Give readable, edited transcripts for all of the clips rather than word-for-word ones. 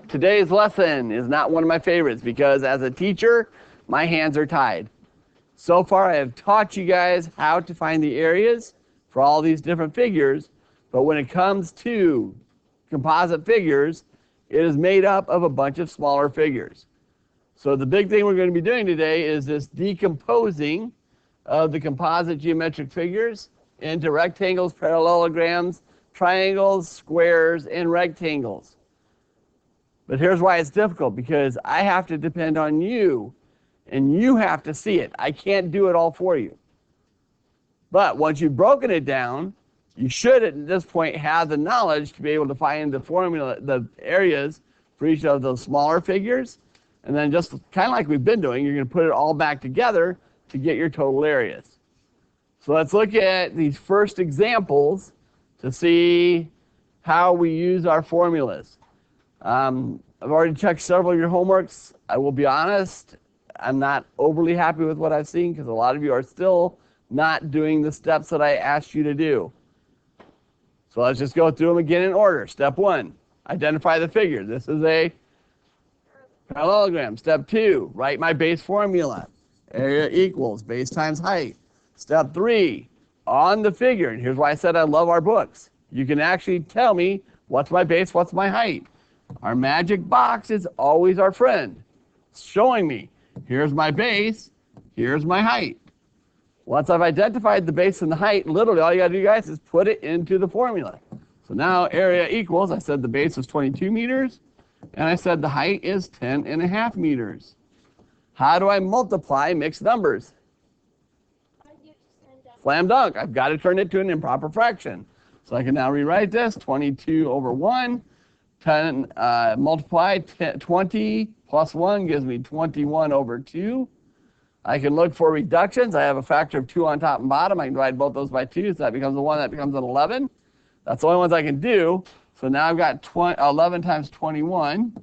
Today's lesson is not one of my favorites because as a teacher, my hands are tied. So far, I have taught you guys how to find the areas for all these different figures, but when it comes to composite figures, it is made up of a bunch of smaller figures. So the big thing we're going to be doing today is this decomposing of the composite geometric figures into rectangles, parallelograms, triangles, squares, and rectangles. But here's why it's difficult, because I have to depend on you, and you have to see it. I can't do it all for you. But once you've broken it down, you should at this point have the knowledge to be able to find the formula, the areas for each of those smaller figures. And then just kind of like we've been doing, you're going to put it all back together to get your total areas. So let's look at these first examples to see how we use our formulas. I've already checked several of your homeworks. I will be honest, I'm not overly happy with what I've seen because a lot of you are still not doing the steps that I asked you to do. So let's just go through them again in order. Step 1, identify the figure. This is a parallelogram. Step 2, write my base formula. Area equals base times height. Step 3, on the figure, and here's why I said I love our books. You can actually tell me what's my base, what's my height. Our magic box is always our friend. It's showing me, here's my base, here's my height. Once I've identified the base and the height, literally all you gotta do, guys, is put it into the formula. So now area equals, I said the base was 22 meters, and I said the height is 10.5 meters. How do I multiply mixed numbers? Slam dunk. I've got to turn it to an improper fraction. So I can now rewrite this, 22 over 1. 10 multiply 20 plus 1 gives me 21 over 2. I can look for reductions. I have a factor of 2 on top and bottom. I can divide both those by 2, so that becomes a 1, that becomes an 11. That's the only ones I can do. So now I've got 11 times 21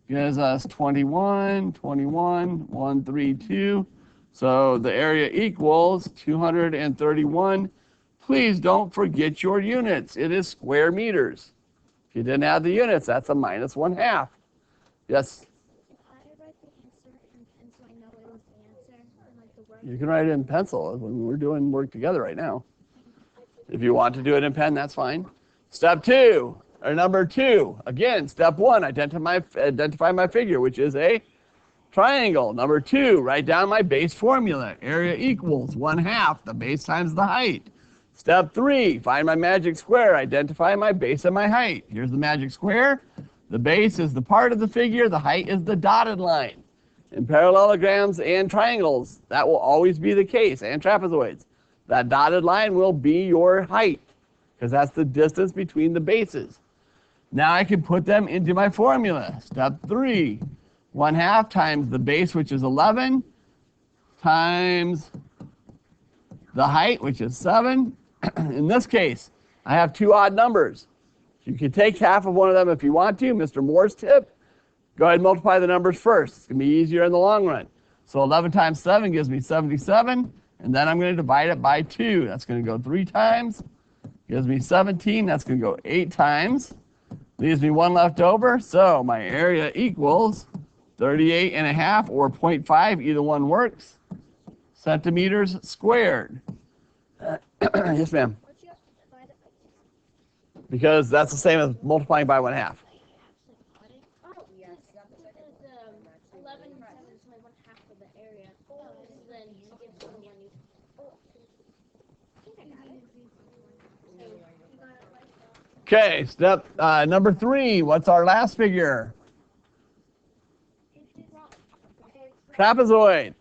gives us 21, 21, 132. So the area equals 231. Please don't forget your units. It is square meters. If you didn't have the units, that's a minus 1/2. Yes? You can write it in pencil when we're doing work together right now. If you want to do it in pen, that's fine. Step 2, or number 2. Again, step 1, identify my figure, which is a triangle. Number 2, write down my base formula. Area equals 1/2, the base times the height. Step 3, find my magic square. Identify my base and my height. Here's the magic square. The base is the part of the figure. The height is the dotted line. In parallelograms and triangles, that will always be the case, and trapezoids. That dotted line will be your height, because that's the distance between the bases. Now I can put them into my formula. Step 3, 1/2 times the base, which is 11, times the height, which is 7. In this case, I have 2 odd numbers. You can take half of one of them if you want to. Mr. Moore's tip, go ahead and multiply the numbers first. It's going to be easier in the long run. So 11 times 7 gives me 77, and then I'm going to divide it by 2. That's going to go 3 times. Gives me 17. That's going to go 8 times. Leaves me 1 left over. So my area equals 38.5 or 0.5, either one works, centimeters squared. Yes, ma'am. Because that's the same as multiplying by 1/2. Okay, step number 3. What's our last figure? Trapezoid.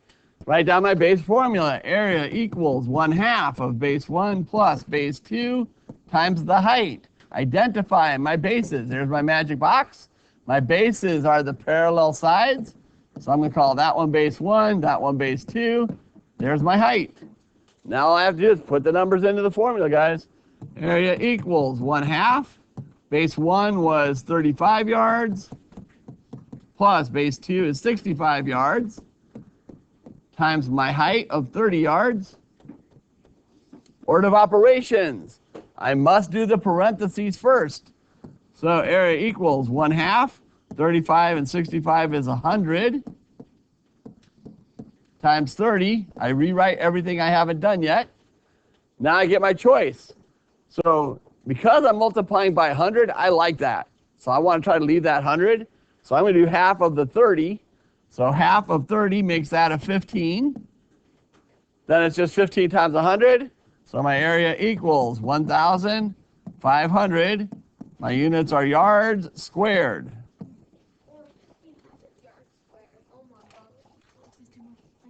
Write down my base formula. Area equals 1/2 of base 1 plus base 2 times the height. Identify my bases. There's my magic box. My bases are the parallel sides. So I'm going to call that one base 1, that one base 2. There's my height. Now all I have to do is put the numbers into the formula, guys. Area equals 1/2. Base 1 was 35 yards. Plus base 2 is 65 yards. Times my height of 30 yards. Order of operations. I must do the parentheses first. So area equals 1/2. 35 and 65 is 100 times 30. I rewrite everything I haven't done yet. Now I get my choice. So because I'm multiplying by 100, I like that. So I want to try to leave that 100. So I'm going to do half of the 30. So half of 30 makes that a 15. Then it's just 15 times 100. So my area equals 1,500. My units are yards squared.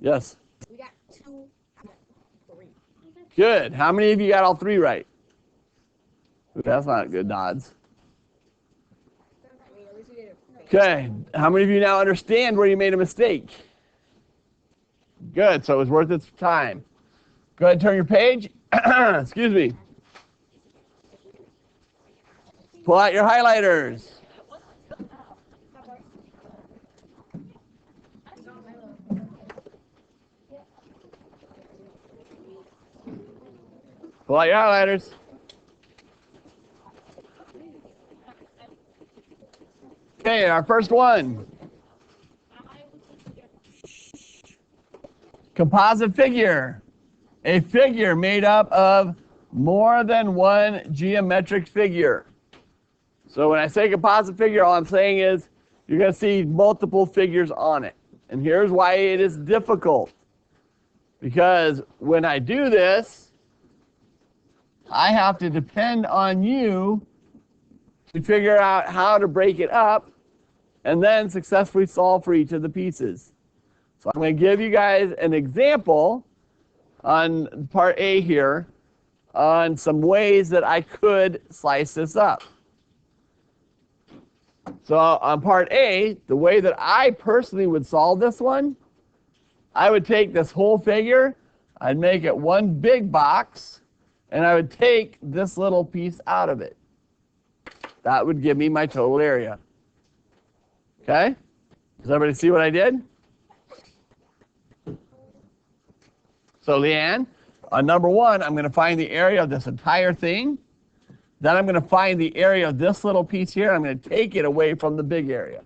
Yes. We got 2, 3. Good. How many of you got all 3 right? That's not good odds. Okay. How many of you now understand where you made a mistake? Good. So it was worth its time. Go ahead and turn your page. Excuse me. Pull out your highlighters. Pull out your highlighters. Okay, our first one. Composite figure. A figure made up of more than one geometric figure. So when I say composite figure, all I'm saying is you're going to see multiple figures on it. And here's why it is difficult. Because when I do this, I have to depend on you to figure out how to break it up and then successfully solve for each of the pieces. So I'm going to give you guys an example on part A here on some ways that I could slice this up. So on part A, the way that I personally would solve this one, I would take this whole figure, I'd make it one big box, and I would take this little piece out of it. That would give me my total area. Okay? Does everybody see what I did? So Leanne, on number 1, I'm going to find the area of this entire thing. Then I'm going to find the area of this little piece here. I'm going to take it away from the big area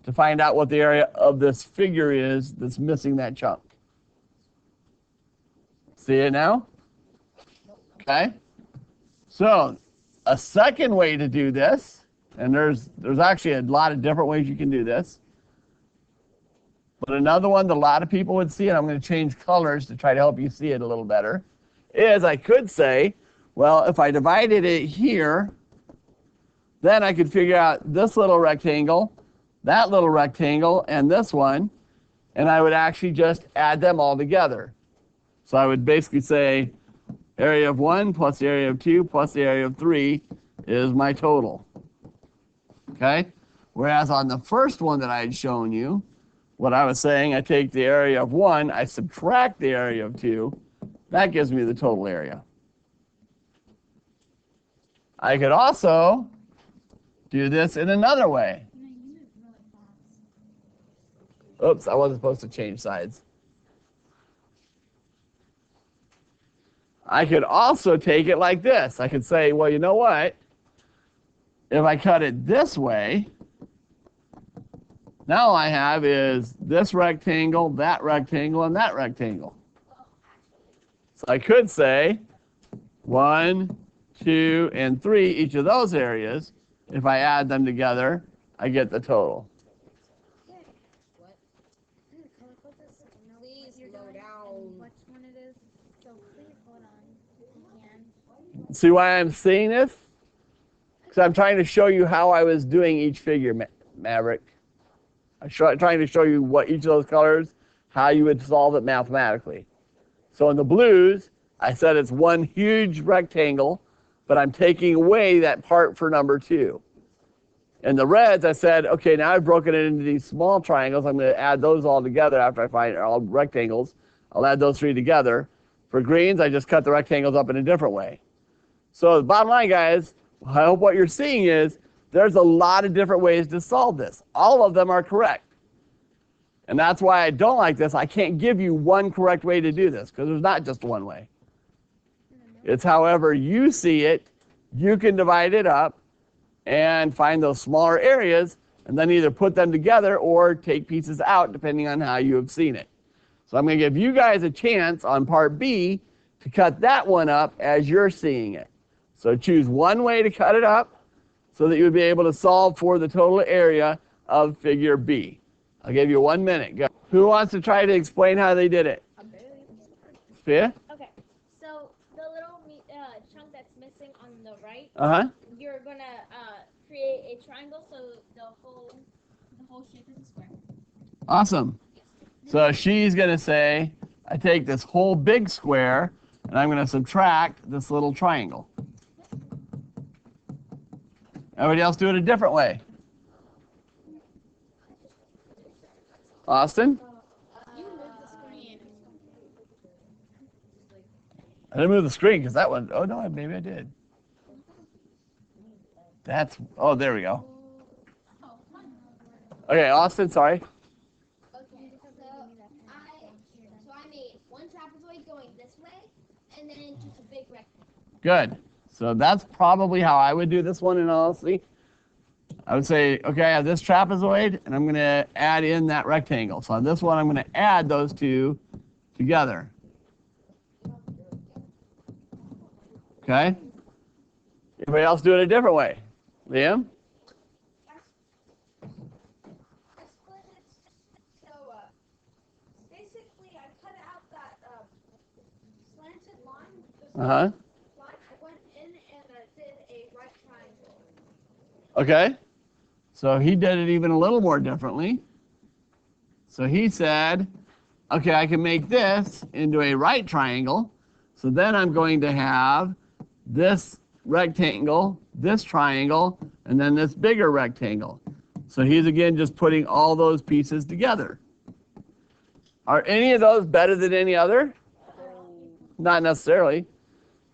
to find out what the area of this figure is that's missing that chunk. See it now? Okay. So a second way to do this, and there's actually a lot of different ways you can do this, but another one that a lot of people would see, and I'm going to change colors to try to help you see it a little better, is I could say, well, if I divided it here, then I could figure out this little rectangle, that little rectangle, and this one, and I would actually just add them all together. So I would basically say area of 1 plus the area of 2 plus the area of 3 is my total. Okay? Whereas on the first one that I had shown you, what I was saying, I take the area of 1, I subtract the area of 2, that gives me the total area. I could also do this in another way. Oops, I wasn't supposed to change sides. I could also take it like this. I could say, well, you know what? If I cut it this way, now all I have is this rectangle, and that rectangle. So I could say 1, 2, and 3, each of those areas. If I add them together, I get the total. See why I'm saying this? Because I'm trying to show you how I was doing each figure, Maverick. I'm trying to show you what each of those colors, how you would solve it mathematically. So in the blues, I said it's one huge rectangle, but I'm taking away that part for number 2. In the reds, I said, okay, now I've broken it into these small triangles. I'm going to add those all together after I find all rectangles. I'll add those 3 together. For greens, I just cut the rectangles up in a different way. So the bottom line, guys, I hope what you're seeing is there's a lot of different ways to solve this. All of them are correct. And that's why I don't like this. I can't give you one correct way to do this because there's not just one way. It's however you see it. You can divide it up and find those smaller areas, and then either put them together or take pieces out depending on how you have seen it. So I'm going to give you guys a chance on part B to cut that one up as you're seeing it. So choose one way to cut it up so that you would be able to solve for the total area of figure B. I'll give you 1 minute. Go. Who wants to try to explain how they did it? Sophia? Okay, so the little chunk that's missing on the right, you're gonna create a triangle so the whole shape is a square. Awesome. So she's going to say, I take this whole big square and I'm going to subtract this little triangle. Everybody else do it a different way. Austin? You move the screen. I didn't move the screen because that one, oh no, maybe I did. That's, oh, there we go. Okay, Austin, sorry. Okay, so I made one trapezoid going this way, and then just a big rectangle. Good. So that's probably how I would do this one in all honesty. I would say, okay, I have this trapezoid, and I'm going to add in that rectangle. So on this one, I'm going to add those two together. Okay? Anybody else do it a different way? Liam? Basically, I cut out that slanted line. Uh-huh. I went in and I did a right triangle. Okay. So he did it even a little more differently. So he said, okay, I can make this into a right triangle. So then I'm going to have this rectangle, this triangle, and then this bigger rectangle. So he's again just putting all those pieces together. Are any of those better than any other? Not necessarily.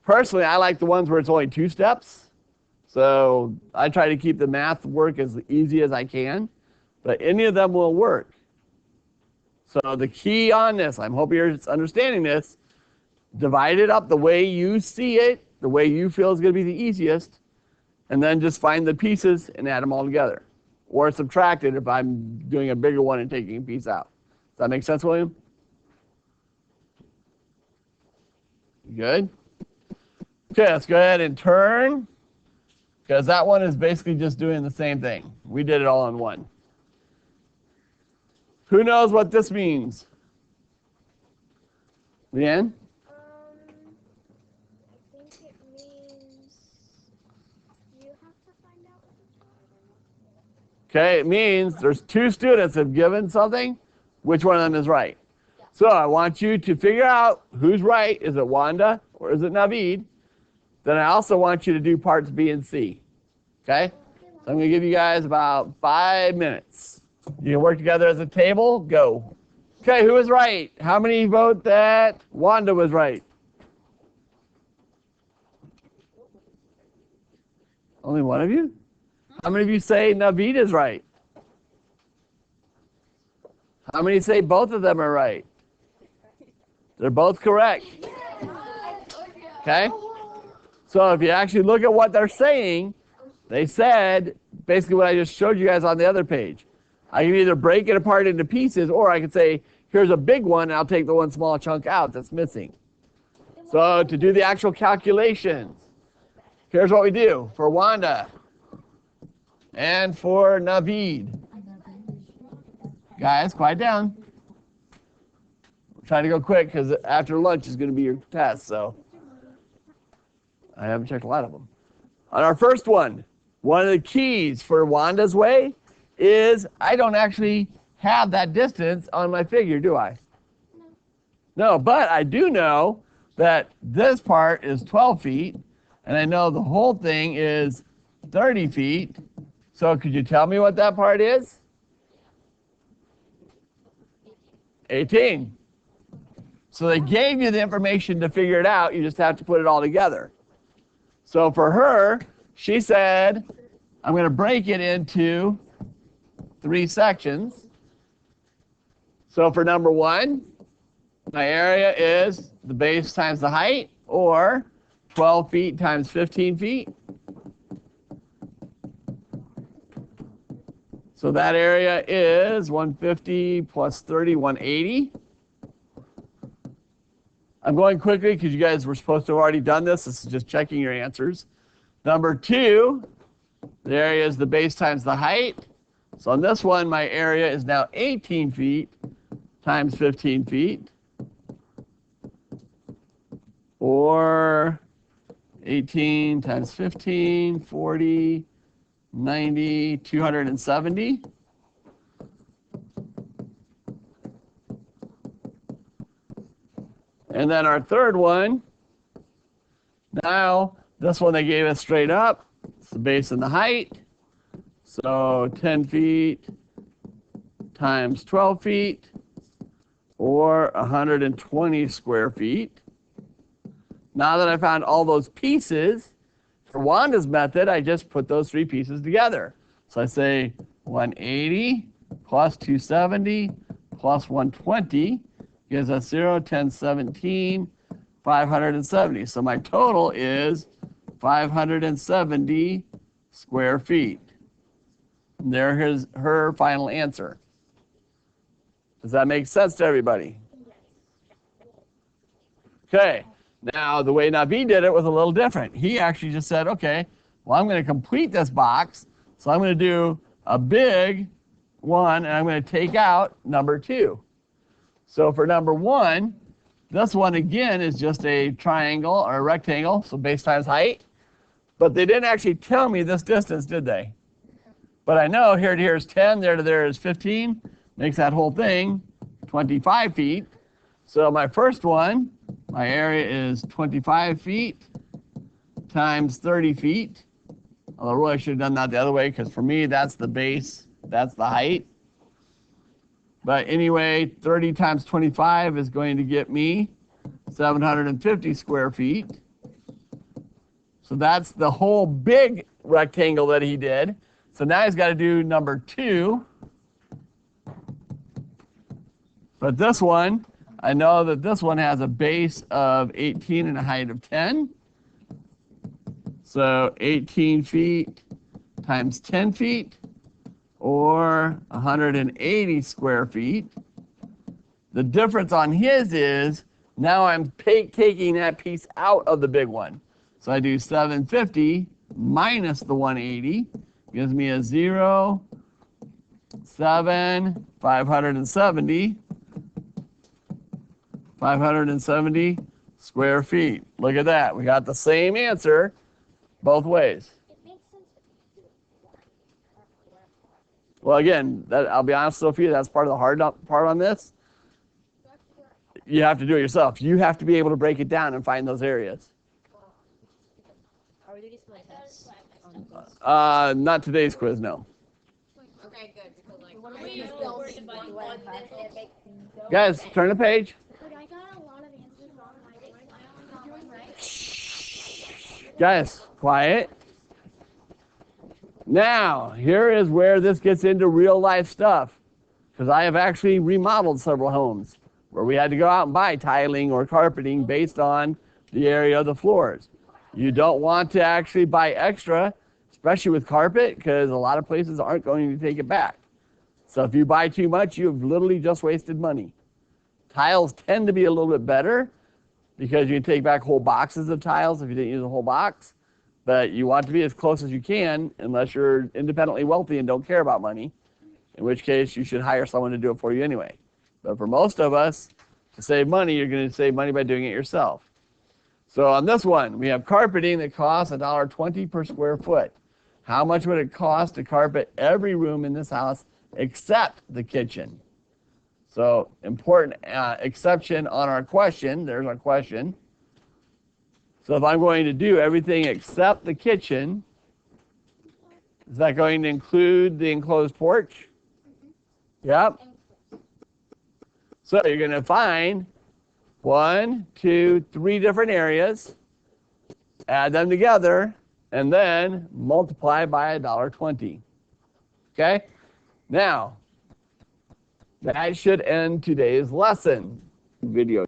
Personally, I like the ones where it's only 2 steps. So I try to keep the math work as easy as I can, but any of them will work. So the key on this, I'm hoping you're understanding this, divide it up the way you see it, the way you feel is going to be the easiest, and then just find the pieces and add them all together. Or subtract it if I'm doing a bigger one and taking a piece out. Does that make sense, William? Good? Okay, let's go ahead and turn, because that one is basically just doing the same thing. We did it all in one. Who knows what this means? Leanne? I think it means you have to find out what it's called. Okay, it means there's 2 students have given something. Which one of them is right? Yeah. So I want you to figure out who's right. Is it Wanda or is it Naveed? Then I also want you to do parts B and C. Okay? So I'm going to give you guys about 5 minutes. You can work together as a table. Go. Okay, who was right? How many vote that Wanda was right? Only one of you? How many of you say Naveed is right? How many say both of them are right? They're both correct. Okay? So if you actually look at what they're saying, they said basically what I just showed you guys on the other page. I can either break it apart into pieces, or I can say, here's a big one, and I'll take the one small chunk out that's missing. So to do the actual calculations, here's what we do for Wanda and for Naveed. Guys, quiet down. I'm trying to go quick because after lunch is going to be your test, so I haven't checked a lot of them. On our first one of the keys for Wanda's way is I don't actually have that distance on my figure, do I? No, but I do know that this part is 12 feet, and I know the whole thing is 30 feet. So could you tell me what that part is? 18. So they gave you the information to figure it out. You just have to put it all together. So for her, she said, I'm going to break it into 3 sections. So for number 1, my area is the base times the height, or 12 feet times 15 feet. So that area is 150 plus 30, 180. I'm going quickly because you guys were supposed to have already done this. This is just checking your answers. Number 2, the area is the base times the height. So on this one, my area is now 18 feet times 15 feet. Or 18 times 15, 40, 90, 270. And then our third one, now this one they gave us straight up. It's the base and the height. So 10 feet times 12 feet, or 120 square feet. Now that I found all those pieces, for Wanda's method, I just put those 3 pieces together. So I say 180 plus 270 plus 120 gives us 0, 10, 17, 570. So my total is 570 square feet. And there's her final answer. Does that make sense to everybody? Okay. Now, the way Nabi did it was a little different. He actually just said, okay, well, I'm going to complete this box. So I'm going to do a big one, and I'm going to take out number 2. So for number 1, this one, again, is just a triangle or a rectangle, so base times height. But they didn't actually tell me this distance, did they? But I know here to here is 10, there to there is 15. Makes that whole thing 25 feet. So my first one, my area is 25 feet times 30 feet. Although really I should have done that the other way, because for me, that's the base, that's the height. But anyway, 30 times 25 is going to get me 750 square feet. So that's the whole big rectangle that he did. So now he's got to do number 2. But this one, I know that this one has a base of 18 and a height of 10. So 18 feet times 10 feet, or 180 square feet. The difference on his is, now I'm taking that piece out of the big one. So I do 750 minus the 180, gives me a 0, 7, 570 square feet. Look at that. We got the same answer both ways. Well, again, I'll be honest, Sophia, that's part of the hard part on this. You have to do it yourself. You have to be able to break it down and find those areas. Are we doing display tests? Not today's quiz, no. Okay, good. Because Guys, turn the page. I got a lot of answers wrong. Guys, quiet. Now, here is where this gets into real life stuff, because I have actually remodeled several homes where we had to go out and buy tiling or carpeting based on the area of the floors. You don't want to actually buy extra, especially with carpet, because a lot of places aren't going to take it back. So if you buy too much, you've literally just wasted money. Tiles tend to be a little bit better because you can take back whole boxes of tiles if you didn't use a whole box. But you want to be as close as you can, unless you're independently wealthy and don't care about money, in which case you should hire someone to do it for you anyway. But for most of us, to save money, you're going to save money by doing it yourself. So on this one, we have carpeting that costs $1.20 per square foot. How much would it cost to carpet every room in this house except the kitchen? So important exception on our question. There's our question. So if I'm going to do everything except the kitchen, is that going to include the enclosed porch? Yep. So you're going to find 1, 2, 3 different areas, add them together, and then multiply by $1.20. Okay? Now, that should end today's lesson video.